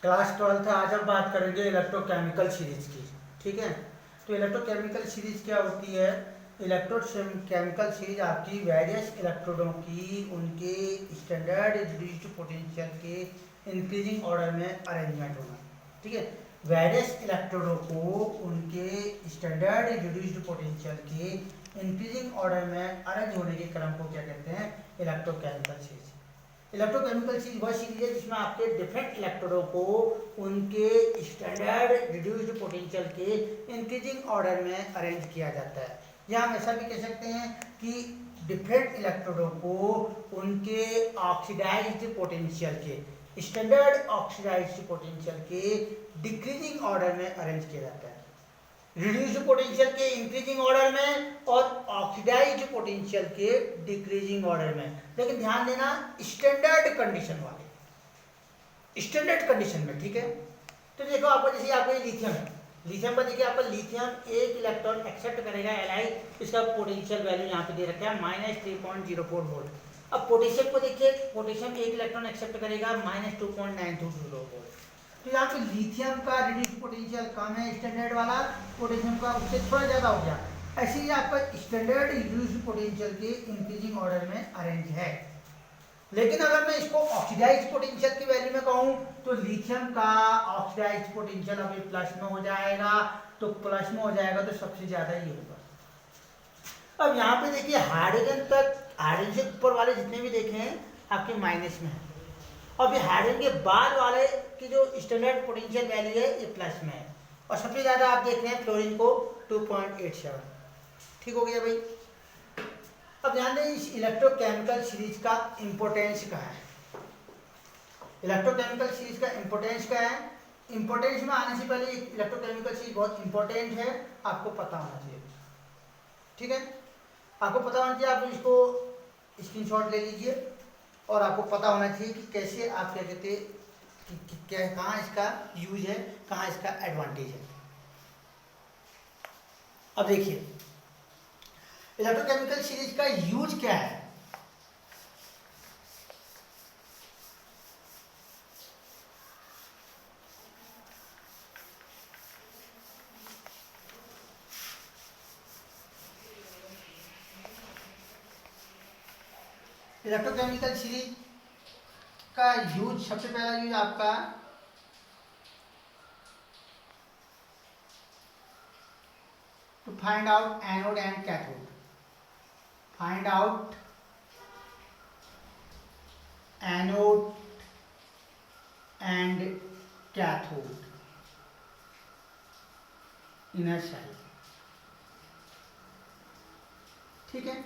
Class 12 आज हम बात करेंगे इलेक्ट्रोकेमिकल सीरीज की। ठीक है, तो इलेक्ट्रोकेमिकल सीरीज क्या होती है? इलेक्ट्रोकेमिकल सीरीज आपकी वेरियस इलेक्ट्रोडों की उनके स्टैंडर्ड रिड्यूस्ड पोटेंशियल के इंक्रीजिंग ऑर्डर में अरेंजमेंट होना। ठीक है, वेरियस इलेक्ट्रोडों को उनके स्टैंडर्ड रिड्यूस्ड पोटेंशियल के इंक्रीजिंग ऑर्डर में अरेंज होने के क्रम को क्या कहते हैं? Electrochemical series. इलेक्ट्रोकेमिकल सीरीज वह सीरीज है जिसमें आपके डिफरेंट इलेक्ट्रोडों को उनके स्टैंडर्ड रिड्यूस्ड पोटेंशियल के इंक्रीजिंग ऑर्डर में अरेंज किया जाता है। या हम ऐसा भी कह सकते हैं कि डिफरेंट इलेक्ट्रोडों को उनके ऑक्सीडाइज्ड पोटेंशियल के स्टैंडर्ड ऑक्सीडाइज्ड पोटेंशियल के डिक्रीजिंग ऑर्डर में अरेंज किया जाता है। रिड्यूस्ड पोटेंशियल के इंक्रीजिंग ऑर्डर में और ऑक्सीडाइज्ड पोटेंशियल के डिक्रीजिंग ऑर्डर में। लेकिन ध्यान देना स्टैंडर्ड कंडीशन वाले, स्टैंडर्ड कंडीशन में। ठीक है, तो देखो आपको जैसे आपको लिथियम है, लिथियम पर देखिए आपका लिथियम एक इलेक्ट्रॉन एक्सेप्ट करेगा Li, इसका पोटेंशियल वैल्यू यहाँ पे दे रखा है -3.04 वोल्ट। अब पोटेशियम को देखिए, पोटेशियम एक इलेक्ट्रॉन एक्सेप्ट करेगा -2.920 वोल्ट। तो यहाँ पे लिथियम का रिड्यूस्ड पोटेंशियल कम है स्टैंडर्ड वाला, पोटेशियम का उससे थोड़ा ज़्यादा हो गया। ऐसे ही आपका स्टैंडर्ड रिड्यूस्ड पोटेंशियल के इंक्रीजिंग ऑर्डर में अरेंज है। लेकिन अगर मैं इसको ऑक्सीडाइज्ड पोटेंशियल की वैल्यू में कहूँ तो लिथियम का ऑक्सीडाइज्ड पोटेंशियल अभी प्लस में हो जाएगा, तो प्लस में हो जाएगा तो सबसे ज़्यादा ये होगा। अब यहाँ पे देखिए हाइड्रोजन तक, हाइड्रोजन से ऊपर वाले जितने भी देखे हैं आपके माइनस में है। अब ये हाइड्रोजन के बाद वाले की जो स्टैंडर्ड पोटेंशियल वैल्यू है ये प्लस में है, और सबसे ज़्यादा आप देख रहे हैं फ्लोरीन को 2.87। ठीक हो गया भाई। अब ध्यान दें इस इलेक्ट्रोकेमिकल सीरीज का इंपोर्टेंस क्या है। इलेक्ट्रोकेमिकल सीरीज का इंपोर्टेंस क्या है? इंपोर्टेंस में आने से पहले इलेक्ट्रोकेमिकल सीरीज बहुत इंपॉर्टेंट है, आपको पता होना चाहिए। ठीक है, आपको पता होना चाहिए। आप इसको स्क्रीनशॉट ले लीजिए और आपको पता होना चाहिए कि कैसे आप क्या कहते हैं कि क्या, कहाँ इसका यूज है, कहाँ इसका एडवांटेज है। अब देखिए इलेक्ट्रोकेमिकल सीरीज का यूज क्या है। इलेक्ट्रोकेमिकल सीरीज का यूज, सबसे पहला यूज आपका to find out anode and cathode. Find out anode and cathode inner cell. ठीक है,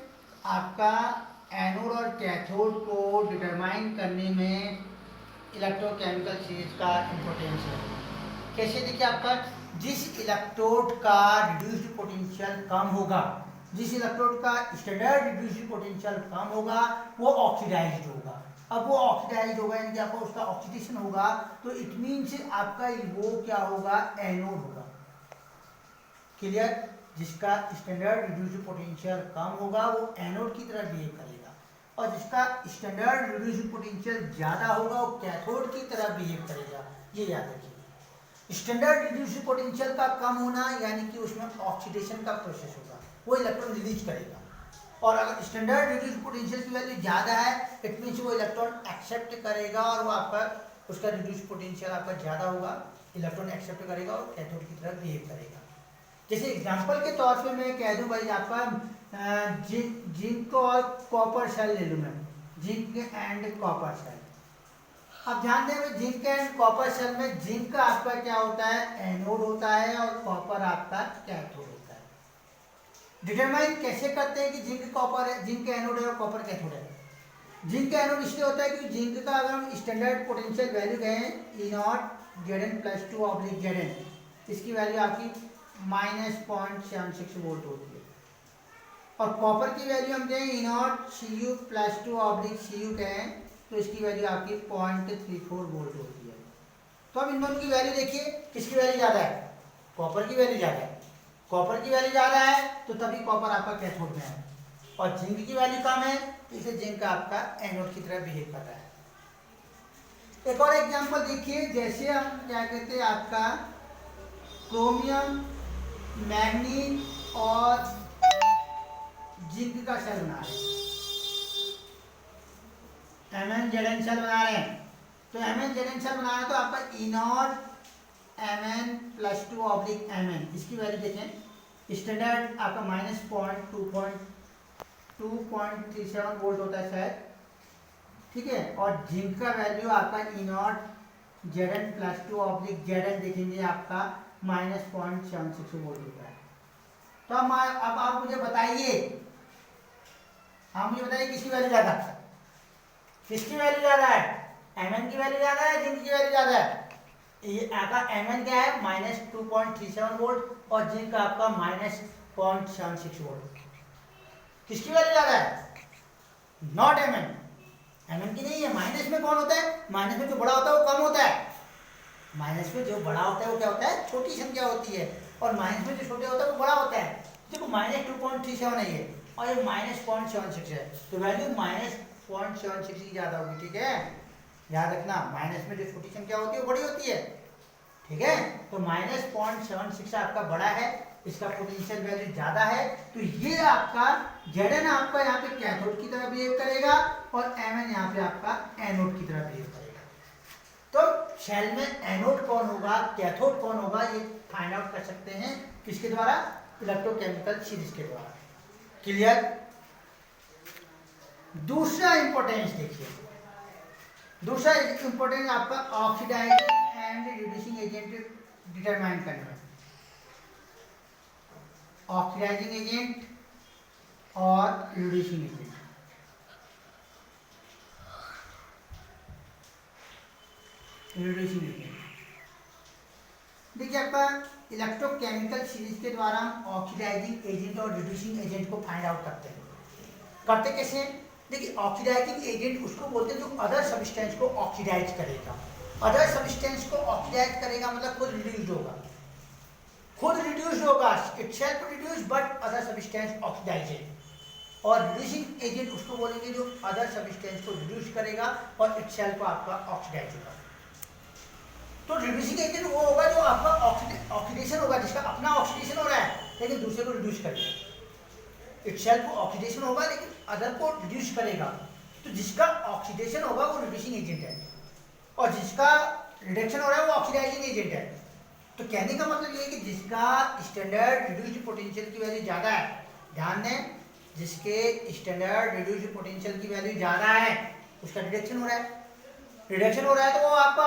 आपका एनोड और कैथोड को डिटरमाइन करने में इलेक्ट्रोकेमिकल सीरीज का इंपॉर्टेंस है। कैसे? देखिए आपका जिस इलेक्ट्रोड का रिड्यूस्ड पोटेंशियल कम होगा, जिस इलेक्ट्रोड का स्टैंडर्ड रिड्यूस्ड पोटेंशियल कम होगा वो ऑक्सीडाइज्ड होगा। अब वो ऑक्सीडाइज्ड होगा यानी कि आपको उसका ऑक्सीडेशन होगा, तो इट मीन्स आपका वो क्या होगा? एनोड होगा। क्लियर? जिसका स्टैंडर्ड रिड्यूस्ड पोटेंशियल कम होगा वो एनोड की तरह बिहेव करेगा, और जिसका स्टैंडर्ड रिड्यूस्ड पोटेंशियल ज़्यादा होगा वो कैथोड की तरह बिहेव करेगा। ये याद रखिए। स्टैंडर्ड रिड्यूस्ड पोटेंशियल का कम होना यानी कि उसमें ऑक्सीडेशन का प्रोसेस होगा, वो इलेक्ट्रॉन रिलीज करेगा। और अगर स्टैंडर्ड रिड्यूस्ड पोटेंशियल की वैल्यू ज़्यादा है, इट मीन्स वो इलेक्ट्रॉन एक्सेप्ट करेगा, और वो आपका उसका रिड्यूस्ड पोटेंशियल आपका ज़्यादा होगा, इलेक्ट्रॉन एक्सेप्ट करेगा और कैथोड की तरह बिहेव करेगा। जैसे एग्जाम्पल के तौर पे मैं कह दूं भाई, आपका जिंक और कॉपर सेल ले लूँ मैं, जिंक एंड कॉपर सेल। अब ध्यान दें भाई, जिंक एंड कॉपर सेल में जिंक का आपका क्या होता है? एनोड होता है, और कॉपर आपका कैथोड होता है। डिटरमाइन कैसे करते हैं कि जिंक कॉपर है, जिंक एनोड है और कॉपर कैथोड है? जिंक एनोड इसलिए होता है कि जिंक का अगर हम स्टैंडर्ड पोटेंशियल वैल्यू कहें E0 Zn+2/Zn, इसकी वैल्यू आपकी -0.76 वोल्ट होती है। और कॉपर की वैल्यू हम दें E0 Cu+2/Cu कहें तो इसकी वैल्यू आपकी 0.34 वोल्ट होती है। तो अब इन दोनों की वैल्यू देखिए, किसकी वैल्यू ज़्यादा है? कॉपर की वैल्यू ज़्यादा है। कॉपर की वैल्यू ज़्यादा है तो तभी कॉपर आपका कैथोड में है, और जिंक की वैल्यू कम है तो इसे जिंक आपका एनोड की तरह बिहेव कर रहा है। एक और एग्जांपल देखिए, जैसे हम क्या कहते हैं आपका क्रोमियम, मैग्नीज और जिंक का सेल बना रहे हैं, MnZn सेल बना रहे हैं। तो MnZn सेल बना रहे हैं तो आपका E0 Mn plus 2 oblique Mn, इसकी वैल्यू देखें, स्टैंडर्ड आपका -2.37 वोल्ट होता है शायद, ठीक है। और जिंक का वैल्यू आपका E0 Zn plus 2 oblique Zn देखेंगे आपका -0.76 वोल्ट होता है। तो अब आप मुझे बताइए, आप मुझे बताइए किसकी वैल्यू ज़्यादा है, किसकी वैल्यू ज़्यादा है, Mn की वैल्यू ज़्यादा है, जिंक की वैल्यू ज़्यादा है। ये आपका Mn क्या है -2.37 वोल्ट और जिंक का आपका -0.76 वोल्ट। किसकी वैल्यू ज़्यादा है? नॉट Mn, Mn की नहीं है। माइनस में कौन होता है? माइनस में जो बड़ा होता है वो कम होता है। माइनस में जो बड़ा होता है वो क्या होता है? छोटी संख्या होती है। और माइनस में जो छोटे होता है वो बड़ा होता है। देखो -2.37 है ये और ये -0.76 है, तो वैल्यू -0.76 की ज़्यादा होगी, ठीक है। याद रखना, माइनस में जो छोटी संख्या होती है वो बड़ी होती है, ठीक है। तो -0.76 आपका बड़ा है, इसका पोटेंशियल वैल्यू ज्यादा है, तो ये आपका Zn आपका यहाँ पे कैथोड की तरह बिहेव करेगा और Mn यहाँ पे आपका एनोड की तरह बिहेव करेगा। तो सेल में एनोड कौन होगा, कैथोड कौन होगा, ये फाइंड आउट कर सकते हैं किसके द्वारा? इलेक्ट्रोकेमिकल सीरीज के द्वारा। क्लियर? दूसरा इंपॉर्टेंस देखिए, दूसरा इंपॉर्टेंस आपका oxidising and reducing agent determine करना है। ऑक्सीडाइजिंग एजेंट और रिड्यूसिंग एजेंट। रिड्यूसिंग एजेंट देखिए, आपका इलेक्ट्रोकेमिकल सीरीज के द्वारा हम ऑक्सीडाइजिंग एजेंट और रिड्यूसिंग एजेंट को फाइंड आउट करते हैं। करते कैसे? देखिए, ऑक्सीडाइजिंग एजेंट उसको बोलते हैं जो अदर सब्सटेंस को ऑक्सीडाइज करेगा। अदर सब्सटेंस को ऑक्सीडाइज करेगा मतलब खुद रिड्यूस्ड होगा, खुद रिड्यूस्ड होगा, itself reduced but other substance oxidised. और रिड्यूसिंग एजेंट उसको बोलेंगे जो अदर सब्सटेंस को रिड्यूस करेगा और इटसेल्फ आपका ऑक्सीडाइज होगा। तो रिड्यूसिंग एजेंट वो होगा जो आपका ऑक्सीडेशन होगा, जिसका अपना ऑक्सीडेशन हो रहा है लेकिन दूसरे को रिड्यूस करेगा। इटसेल्फ ऑक्सीडेशन होगा लेकिन अदर को रिड्यूस करेगा, तो जिसका ऑक्सीडेशन होगा वो रिड्यूसिंग एजेंट है और जिसका रिडक्शन हो रहा है वो ऑक्सीडाइजिंग एजेंट है। तो कहने का मतलब ये है कि जिसका स्टैंडर्ड रिड्यूस्ड पोटेंशियल की वैल्यू ज़्यादा है, ध्यान दें, जिसके स्टैंडर्ड रिड्यूस्ड पोटेंशियल की वैल्यू ज़्यादा है उसका रिडक्शन हो रहा है। रिडक्शन हो रहा है तो वो आपका